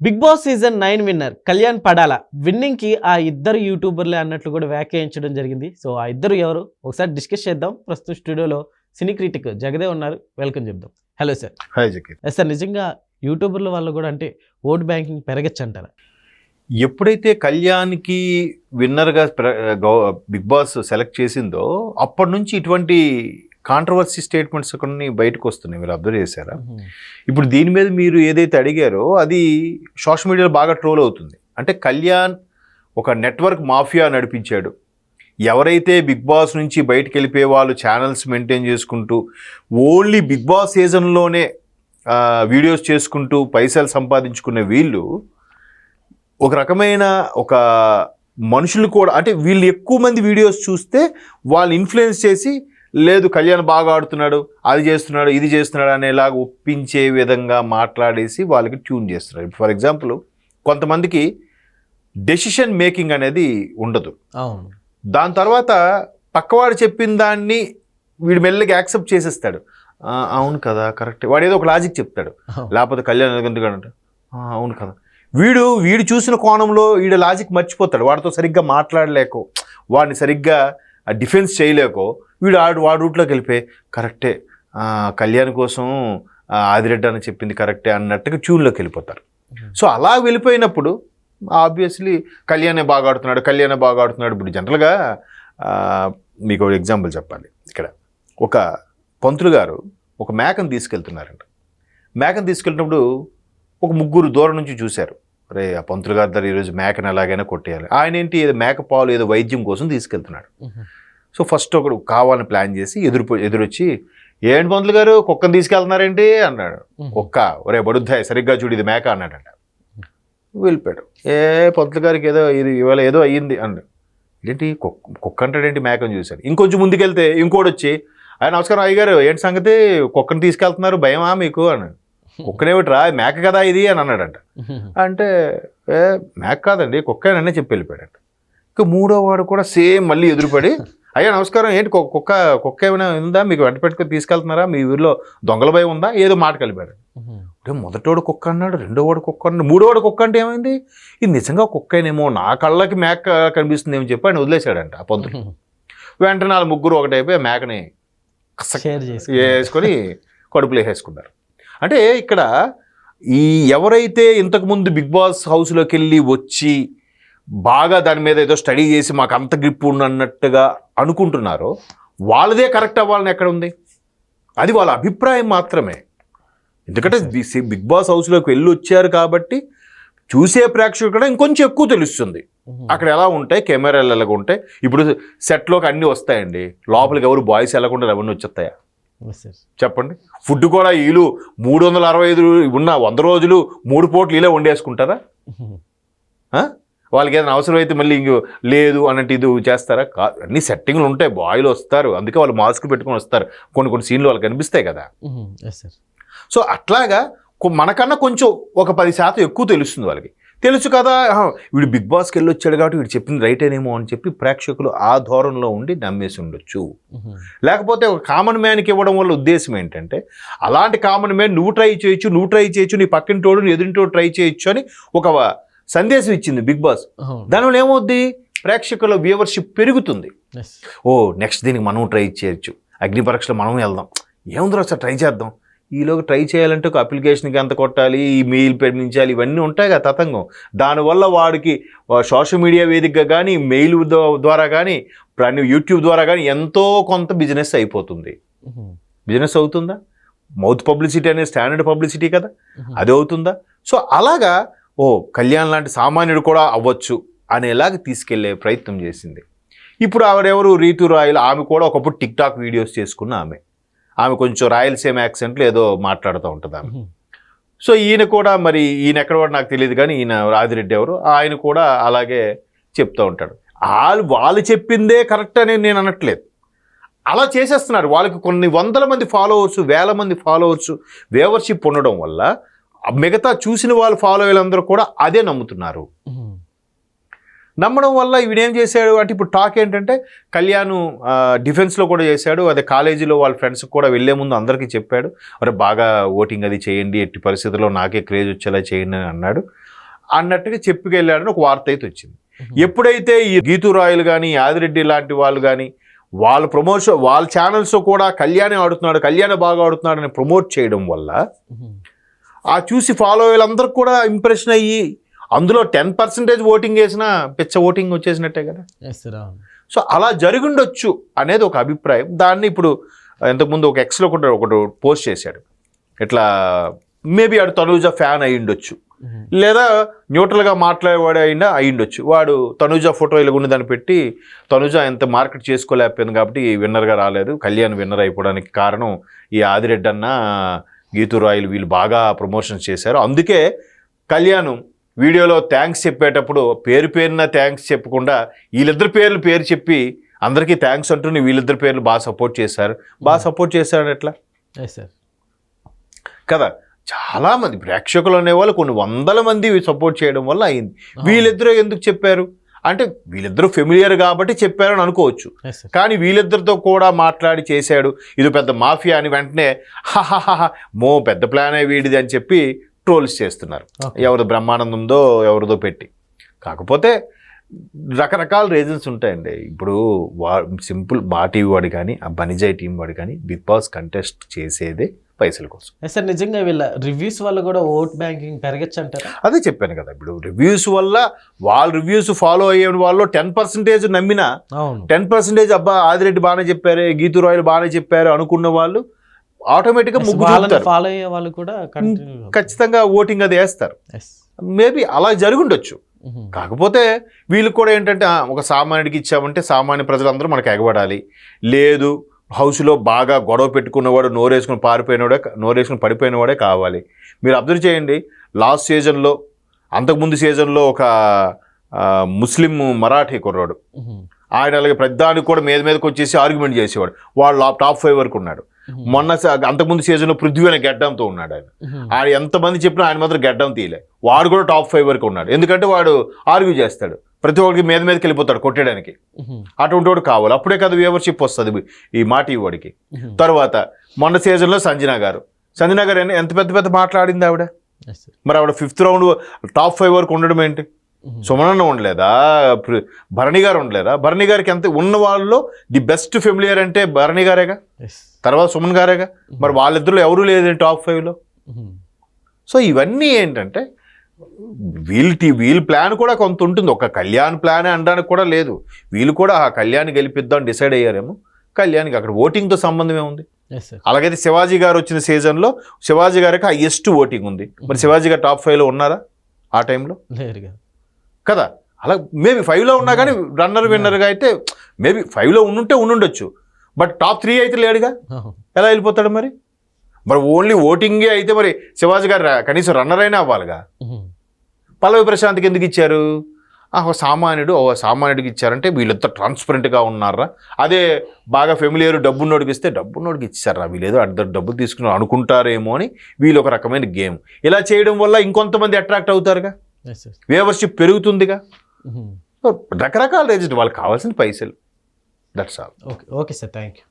Big boss season 9 winner Kalyan Padala winning కి ఆ ఇద్దరు యూట్యూబర్లే అన్నట్లు కూడా వ్యాఖ్యానించడం జరిగింది. సో ఆ ఇద్దరు ఎవరు ఒకసారి డిస్కస్ చేద్దాం. ప్రస్తుతం స్టూడియోలో సినీ క్రిటిక్ జగదే ఉన్నారు. వెల్కమ్ చెప్దాం. Hello sir. హాయ్ జగద్. సార్, నిజంగా యూట్యూబర్ల వాళ్ళు కూడా అంటే ఓట్ బ్యాంకింగ్ పెరగచ్చు అంటారా? ఎప్పుడైతే కళ్యాణ్కి విన్నర్గా బిగ్ బాస్ సెలెక్ట్ చేసిందో అప్పటి నుంచి ఇటువంటి కాంట్రవర్సీ స్టేట్మెంట్స్ కొన్ని బయటకు వస్తున్నాయి. మీరు అబ్జర్వ్ చేశారా? ఇప్పుడు దీని మీద మీరు ఏదైతే అడిగారో అది సోషల్ మీడియాలో బాగా ట్రోల్ అవుతుంది. అంటే కళ్యాణ్ ఒక నెట్వర్క్ మాఫియా నడిపించాడు. ఎవరైతే బిగ్ బాస్ నుంచి బయటకు వెళ్ళిపోయే వాళ్ళు ఛానల్స్ మెయింటైన్ చేసుకుంటూ ఓన్లీ బిగ్ బాస్ సీజన్లోనే వీడియోస్ చేసుకుంటూ పైసలు సంపాదించుకునే వీళ్ళు ఒక రకమైన ఒక మనుషులు కూడా, అంటే వీళ్ళు ఎక్కువ మంది వీడియోస్ చూస్తే వాళ్ళు ఇన్ఫ్లుయెన్స్ చేసి లేదు కళ్యాణ్ బాగా ఆడుతున్నాడు, అది చేస్తున్నాడు, ఇది చేస్తున్నాడు అనేలాగా ఒప్పించే విధంగా మాట్లాడేసి వాళ్ళకి ట్యూన్ చేస్తున్నాడు. ఫర్ ఎగ్జాంపుల్, కొంతమందికి డెసిషన్ మేకింగ్ అనేది ఉండదు. దాని తర్వాత పక్కవాడు చెప్పిన దాన్ని వీడు మెల్లగా యాక్సెప్ట్ చేసేస్తాడు. అవును కదా, కరెక్ట్. వాడు ఏదో ఒక లాజిక్ చెప్తాడు, లేకపోతే కళ్యాణ్ ఎందుకంటే అవును కదా. వీడు చూసిన కోణంలో వీడు లాజిక్ మర్చిపోతాడు. వాడితో సరిగ్గా మాట్లాడలేకో, వాడిని సరిగ్గా డిఫెన్స్ చేయలేకో వాడి రూట్లోకి వెళ్ళిపోయి కరెక్టే, కళ్యాణ్ కోసం ఆదిరెడ్డి అని చెప్పింది కరెక్టే అన్నట్టుగా ట్యూన్లోకి వెళ్ళిపోతారు. సో అలా వెళ్ళిపోయినప్పుడు ఆబ్వియస్లీ కళ్యాణే బాగా ఆడుతున్నాడు. ఇప్పుడు జనరల్గా మీకు ఒక ఎగ్జాంపుల్ చెప్పాలి. ఇక్కడ ఒక పంతులు గారు ఒక మేకను తీసుకెళ్తున్నారంట. మేకను తీసుకెళ్ళినప్పుడు ఒక ముగ్గురు దూరం నుంచి చూశారు. అరే, ఆ పంతులు గారి దగ్గర ఈరోజు మేకను ఎలాగైనా కొట్టేయాలి. ఆయన ఏంటి, ఏదో మేక పాలు ఏదో వైద్యం కోసం తీసుకెళ్తున్నాడు. సో ఫస్ట్ ఒకడు కావాలని ప్లాన్ చేసి ఎదురొచ్చి ఏంటి పంతులు గారు కుక్కను తీసుకెళ్తున్నారేంటి అన్నాడు. కుక్క, ఒరే బడుద్దాయి సరిగ్గా చూడు ఇది మేక అన్నాడంట. వెళ్ళిపోయాడు. పంతులు గారికి ఏదో ఇది ఇవాళ ఏదో అయ్యింది అన్నాడు. ఏంటి కుక్క అంటాడేంటి, మేకను చూశాడు. ఇంకొంచెం ముందుకెళ్తే ఇంకోటి వచ్చి నమస్కారం అయ్యగారు, ఏంటి సంగతి కుక్కను తీసుకెళ్తున్నారు, భయమా మీకు అన్నాడు. కుక్కనేమిట్రా, మేక కదా ఇది అని అన్నాడంట. అంటే మేక కాదండి కుక్కననే చెప్పి వెళ్ళిపోయాడంట. ఇంకా మూడో వాడు కూడా సేమ్ మళ్ళీ ఎదురుపడి అయ్యా నమస్కారం, ఏంటి కుక్క ఏమైనా ఉందా, మీకు వెంట పెట్టుకుని తీసుకెళ్తున్నారా, మీ ఊరిలో దొంగల భయం ఉందా, ఏదో మాట కలిపాడు. అంటే మొదటోడు కుక్క అన్నాడు, రెండోవాడు కుక్క అన్నాడు, మూడోవాడు కుక్క అంటే ఏమైంది, ఇది నిజంగా కుక్కనేమో, నా కళ్ళకి మేక కనిపిస్తుంది ఏమని చెప్పి ఆయన వదిలేశాడంట ఆ పంతులు. వెంటనే వాళ్ళు ముగ్గురు ఒకటైపోయి మేకని వేసుకొని కడుపులో వేసేసుకున్నారు. అంటే ఇక్కడ ఎవరైతే ఇంతకుముందు బిగ్ బాస్ హౌస్లోకి వెళ్ళి వచ్చి బాగా దాని మీద ఏదో స్టడీ చేసి మాకు అంత గ్రిప్ ఉన్నట్టుగా అనుకుంటున్నారో వాళ్ళదే కరెక్ట్ అవ్వాలని ఎక్కడ ఉంది? అది వాళ్ళ అభిప్రాయం మాత్రమే. ఎందుకంటే బిగ్ బాస్ హౌస్లోకి వెళ్ళి వచ్చారు కాబట్టి చూసే ప్రేక్షకులు కూడా ఇంకొంచెం ఎక్కువ తెలుస్తుంది అక్కడ ఎలా ఉంటాయి, కెమెరాలు ఎలాగ ఉంటాయి. ఇప్పుడు సెట్లోకి అన్నీ వస్తాయండి, లోపలికి ఎవరు బాయ్స్ వెళ్ళకుండా ఎవరిని వచ్చేస్తాయా చెప్పండి? ఫుడ్ కూడా వీళ్ళు 365 ఉన్న 100 రోజులు 3 పూటలు ఇలా వండేసుకుంటారా? వాళ్ళకి ఏదైనా అవసరం అయితే మళ్ళీ ఇంకో లేదు అన్నట్టు ఇది చేస్తారా? అన్ని సెట్టింగ్లు ఉంటాయి, బాయ్లు వస్తారు, అందుకే వాళ్ళు మాస్క్ పెట్టుకొని వస్తారు. కొన్ని సీన్లు వాళ్ళకి కనిపిస్తాయి కదా. సో అట్లాగా మనకన్నా కొంచెం ఒక 10% ఎక్కువ తెలుస్తుంది వాళ్ళకి. తెలుసు కదా, వీడు బిగ్ బాస్కి వెళ్ళి వచ్చాడు కాబట్టి వీడు చెప్పింది రైట్ అనేమో అని చెప్పి ప్రేక్షకులు ఆ ధోరణిలో ఉండి నమ్మేసి ఉండొచ్చు. లేకపోతే ఒక కామన్ మ్యాన్కి ఇవ్వడం వల్ల ఉద్దేశం ఏంటంటే, అలాంటి కామన్ మ్యాన్ నువ్వు ట్రై చేయొచ్చు, నీ పక్కింటోడు ఎదురింటోడు ట్రై చేయొచ్చు అని ఒక సందేశం ఇచ్చింది బిగ్ బాస్. దానివల్ల ఏమవుద్ది, ప్రేక్షకుల వ్యూవర్షిప్ పెరుగుతుంది. నెక్స్ట్ దీనికి మనం ట్రై చేయొచ్చు, అగ్ని పరీక్షలో మనం వెళ్దాం, ఏముందో సార్ ట్రై చేద్దాం. ఈలోగా ట్రై చేయాలంటే ఒక అప్లికేషన్కి ఎంత కొట్టాలి, ఈ మెయిల్ పెంచాలి, ఇవన్నీ ఉంటాయి కదా తతంగం. దానివల్ల వాడికి సోషల్ మీడియా వేదికగా కానీ, మెయిల్ ద్వారా కానీ, యూట్యూబ్ ద్వారా కానీ ఎంతో కొంత బిజినెస్ అయిపోతుంది. బిజినెస్ అవుతుందా? మౌత్ పబ్లిసిటీ అనేది స్టాండర్డ్ పబ్లిసిటీ కదా, అది అవుతుందా? సో అలాగా కళ్యాణ్ లాంటి సామాన్యుడు కూడా అవ్వచ్చు అనేలాగా తీసుకెళ్లే ప్రయత్నం చేసింది. ఇప్పుడు ఆవిడెవరు, రీతు రాయల్, ఆమె కూడా ఒకప్పుడు టిక్ టాక్ వీడియోస్ చేసుకున్న ఆమె కొంచెం రాయలసీమ యాక్సెంట్లో ఏదో మాట్లాడుతూ ఉంటుంది ఆమె. సో ఈయన కూడా, మరి ఈయన ఎక్కడ కూడా నాకు తెలియదు కానీ ఈయన ఆదిరెడ్డి ఎవరు, ఆయన కూడా అలాగే చెప్తూ ఉంటాడు. వాళ్ళు చెప్పిందే కరెక్ట్ అని నేను అనట్లేదు, అలా చేసేస్తున్నారు. వాళ్ళకి కొన్ని వందల మంది ఫాలోవర్స్, వేల మంది ఫాలోవర్స్, వ్యూవర్షిప్ ఉండడం వల్ల మిగతా చూసిన వాళ్ళు ఫాలో అయ్యేందరూ కూడా అదే నమ్ముతున్నారు. నమ్మడం వల్ల వీడేం చేశాడు అంటే, ఇప్పుడు టాక్ ఏంటంటే కళ్యాణ్ డిఫెన్స్లో కూడా చేశాడు. అదే కాలేజీలో వాళ్ళ ఫ్రెండ్స్కి కూడా వెళ్ళే ముందు అందరికీ చెప్పాడు, అరే బాగా ఓటింగ్ అది చేయండి, ఎట్టి పరిస్థితుల్లో నాకే క్రేజ్ వచ్చేలా చేయండి అని అన్నాడు. అన్నట్టుగా చెప్పుకెళ్ళాడని ఒక వార్త అయితే వచ్చింది. ఎప్పుడైతే ఈ గీతూ రాయలు కానీ ఆదిరెడ్డి లాంటి వాళ్ళు కానీ వాళ్ళ ప్రమోషన్ వాళ్ళ ఛానల్స్ కూడా కళ్యాణి ఆడుతున్నాడు, కళ్యాణి బాగా ఆడుతున్నాడు అని ప్రమోట్ చేయడం వల్ల ఆ చూసి ఫాలో అయ్యేలందరికి కూడా ఇంప్రెషన్ అయ్యి అందులో 10% ఓటింగ్ వేసినా పిచ్చ ఓటింగ్ వచ్చేసినట్టే కదా. సో అలా జరిగిండొచ్చు అనేది ఒక అభిప్రాయం. దాన్ని ఇప్పుడు ఇంతకుముందు ఒక ఎక్స్లో కూడా ఒకటి పోస్ట్ చేశాడు, ఇట్లా మేబీ ఆడు తనూజ ఫ్యాన్ అయి ఉండొచ్చు, లేదా న్యూట్రల్గా మాట్లాడేవాడు అయినా అయ్యిండొచ్చు. వాడు తనూజ ఫోటో ఇలా ఉన్నదాన్ని పెట్టి తనూజ ఎంత మార్కెట్ చేసుకోలేకపోయింది కాబట్టి విన్నర్గా రాలేదు, కళ్యాణ్ విన్నర్ అయిపోవడానికి కారణం ఈ ఆదిరెడ్డి అన్న గీతూ రాయలు వీళ్ళు బాగా ప్రమోషన్స్ చేశారు, అందుకే కళ్యాణ్ వీడియోలో థ్యాంక్స్ చెప్పేటప్పుడు పేరున థ్యాంక్స్ చెప్పకుండా వీళ్ళిద్దరి పేరు చెప్పి అందరికీ థ్యాంక్స్ అంటూ వీళ్ళిద్దరి పేర్లు బాగా సపోర్ట్ చేశారు ఎట్లా కదా. చాలామంది ప్రేక్షకులు అనేవాళ్ళు కొన్ని వందల మంది సపోర్ట్ చేయడం వల్ల అయింది. వీళ్ళిద్దరూ ఎందుకు చెప్పారు అంటే వీళ్ళిద్దరూ ఫెమిలియర్ కాబట్టి చెప్పారని అనుకోవచ్చు, కానీ వీళ్ళిద్దరితో కూడా మాట్లాడి చేశాడు ఇది పెద్ద మాఫియా అని వెంటనే మో పెద్ద ప్లానే వీడిది అని చెప్పి ట్రోల్స్ చేస్తున్నారు. ఎవరిదో బ్రహ్మానందందో ఎవరిదో పెట్టి. కాకపోతే రకరకాల రీజన్స్ ఉంటాయండి. ఇప్పుడు సింపుల్ మా టీవీ వాడు కానీ ఆ బనిజాయ్ టీం వాడు కానీ బిగ్ బాస్ కంటెస్ట్ చేసేదే పైసల కోసం. సార్ నిజంగా వీళ్ళ రివ్యూస్ వల్ల కూడా ఓట్ బ్యాంకింగ్ పెరగచ్చు అంటారు. అదే చెప్పాను కదా, ఇప్పుడు రివ్యూస్ వల్ల వాళ్ళ రివ్యూస్ ఫాలో అయ్యే వాళ్ళు 10% నమ్మినా 10% అబ్బా ఆదిరెడ్డి బాగానే చెప్పారు, గీతూ రాయలు బాగానే చెప్పారు అనుకున్న వాళ్ళు ఆటోమేటిక్గా ఫాలో అయ్యే వాళ్ళు కూడా ఖచ్చితంగా ఓటింగ్ అది వేస్తారు. మేబీ అలా జరుగుండొచ్చు. కాకపోతే వీళ్ళకి కూడా ఏంటంటే ఒక సామాన్యుడికి ఇచ్చామంటే సామాన్య ప్రజలందరూ మనకు ఎగబడాలి, లేదు హౌస్లో బాగా గొడవ పెట్టుకున్నవాడు నోరేసుకుని పడిపోయినవాడే కావాలి. మీరు అబ్జర్వ్ చేయండి, లాస్ట్ సీజన్లో అంతకుముందు సీజన్లో ఒక ముస్లిం మరాఠీ కుర్రాడు, ఆయన అలాగే ప్రతిదానికి కూడా మీదకి వచ్చేసి ఆర్గ్యుమెంట్ చేసేవాడు, వాడు టాప్ 5 వరకు ఉన్నాడు. మొన్న అంతకుముందు సీజన్లో పృథ్వీ అనే గడ్డంతో ఉన్నాడు. ఆయన ఎంతమంది చెప్పినా ఆయన మాత్రం గడ్డం తీయలే, వాడు కూడా టాప్ 5 వరకు ఉన్నాడు. ఎందుకంటే వాడు ఆర్గ్యూ చేస్తాడు, ప్రతి ఒక్కరికి మీదకి వెళ్ళిపోతాడు కొట్టడానికి. అటువంటి వాడు కావాలి, అప్పుడే కదా వ్యూవర్షిప్ వస్తుంది ఈ మా టీవీ వాడికి. తర్వాత మొన్న సీజన్లో సంజనా గారు ఎంత పెద్ద మాట్లాడింది ఆవిడ. మరి ఆవిడ 5th రౌండ్ టాప్ 5 వరకు ఉండడం ఏంటి? సుమనన్న ఉండలేదా, భరణి గారు ఉండలేదా? భరణి గారికి ఎంత ఉన్న వాళ్ళలో ది బెస్ట్ ఫెమిలియర్ అంటే భరణి గారేగా, తర్వాత సుమన్ గారేగా. మరి వాళ్ళిద్దరిలో ఎవరూ లేదండి టాప్ 5లో. సో ఇవన్నీ ఏంటంటే వీళ్ళ ప్లాన్ కూడా కొంత ఉంటుంది, ఒక కళ్యాణ్ ప్లాన్ అనడానికి కూడా లేదు. వీళ్ళు కూడా ఆ కళ్యాణ్ గెలిపిద్దాం డిసైడ్ అయ్యారేమో. కళ్యాణ్కి అక్కడ ఓటింగ్తో సంబంధం ఏముంది? అలాగైతే శివాజీ గారు వచ్చిన సీజన్లో శివాజీ గారికి హైయెస్ట్ ఓటింగ్ ఉంది. మరి శివాజీ గారు టాప్ 5లో ఉన్నారా ఆ టైంలో? కదా. అలా మేబీ 5లో ఉన్నా కానీ రన్నర్ విన్నర్గా అయితే మేబీ 5లో ఉండుండొచ్చు, బట్ టాప్ 3 అయితే లేడుగా. ఎలా వెళ్ళిపోతాడు మరి? ఓన్లీ ఓటింగే అయితే మరి శివాజీ గారు కనీసం రన్నర్ అయినా అవ్వాలిగా. పల్లవి ప్రశాంత్కి ఎందుకు ఇచ్చారు? సామాన్యుడికి ఇచ్చారంటే వీళ్ళంతా ట్రాన్స్పరెంట్గా ఉన్నారా? అదే బాగా ఫెమిలియర్ డబ్బున్నోడికి ఇస్తే డబ్బున్నోడికి ఇచ్చారా, వీళ్ళేదో డబ్బులు తీసుకున్నారు అనుకుంటారేమో అని వీళ్ళు ఒక రకమైన గేమ్. ఇలా చేయడం వల్ల ఇంకొంతమంది అట్రాక్ట్ అవుతారుగా, వ్యూవర్షిప్ పెరుగుతుందిగా. రకరకాల రీజన్, వాళ్ళకి కావాల్సిన పైసలు. That's all. Okay sir, thank you.